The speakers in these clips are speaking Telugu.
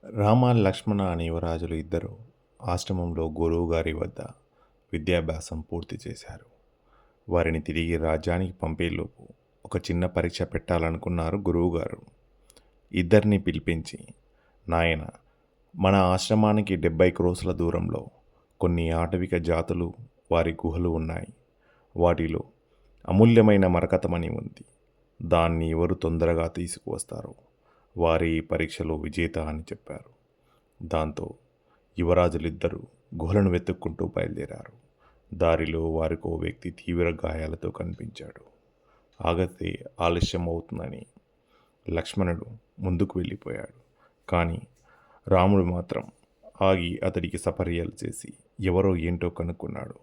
రామ, లక్ష్మణ అనే యువరాజులు ఇద్దరు ఆశ్రమంలో గురువుగారి వద్ద విద్యాభ్యాసం పూర్తి చేశారు. వారిని తిరిగి రాజ్యానికి పంపేలోపు ఒక చిన్న పరీక్ష పెట్టాలనుకున్నారు గురువుగారు. ఇద్దరిని పిలిపించి, నాయన, మన ఆశ్రమానికి 70 క్రోసుల దూరంలో కొన్ని ఆటవిక జాతులు వారి గుహలు ఉన్నాయి. వాటిలో అమూల్యమైన మరకతమణి ఉంది. దాన్ని ఎవరు తొందరగా తీసుకువస్తారో వారి ఈ పరీక్షలో విజేత అని చెప్పారు. దాంతో యువరాజులిద్దరూ గుహలను వెతుక్కుంటూ బయలుదేరారు. దారిలో వారికో వ్యక్తి తీవ్ర గాయాలతో కనిపించాడు. ఆగతే ఆలస్యం అవుతుందని లక్ష్మణుడు ముందుకు వెళ్ళిపోయాడు. కానీ రాముడు మాత్రం ఆగి అతడికి సపర్యలు చేసి ఎవరో ఏంటో కనుక్కున్నాడు.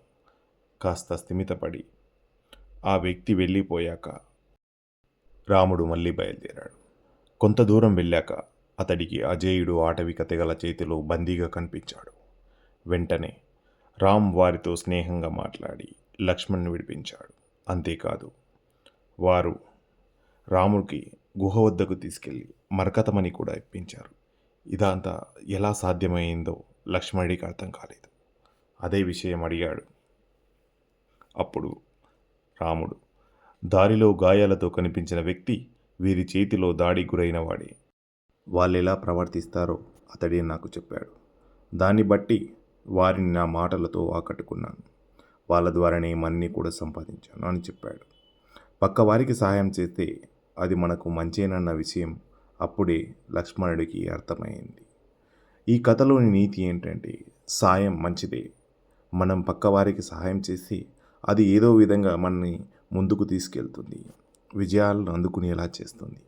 కాస్త స్థిమితపడి ఆ వ్యక్తి వెళ్ళిపోయాక రాముడు మళ్ళీ బయలుదేరాడు. కొంత దూరం వెళ్ళాక అతడికి అజేయుడు ఆటవిక తెగల చేతిలో బందీగా కనిపించాడు. వెంటనే రామ్ వారితో స్నేహంగా మాట్లాడి లక్ష్మణ్ని విడిపించాడు. అంతేకాదు, వారు రాముడికి గుహ వద్దకు తీసుకెళ్ళి మరకతమని కూడా ఇప్పించారు. ఇదంతా ఎలా సాధ్యమైందో లక్ష్మణుడికి అర్థం కాలేదు. అదే విషయం అడిగాడు. అప్పుడు రాముడు, దారిలో గాయాలతో కనిపించిన వ్యక్తి వీరి చేతిలో దాడి గురైన వాడే. వాళ్ళెలా ప్రవర్తిస్తారో అతడే నాకు చెప్పాడు. దాన్ని బట్టి వారిని నా మాటలతో ఆకట్టుకున్నాను. వాళ్ళ ద్వారానే మన్ని కూడా సంపాదించాను అని చెప్పాడు. పక్కవారికి సహాయం చేస్తే అది మనకు మంచేనన్న విషయం అప్పుడే లక్ష్మణుడికి అర్థమైంది. ఈ కథలోని నీతి ఏంటంటే, సాయం మంచిదే. మనం పక్కవారికి సహాయం చేసి అది ఏదో విధంగా మనని ముందుకు తీసుకెళ్తుంది, విజయాలను అందుకునేలా చేస్తుంది.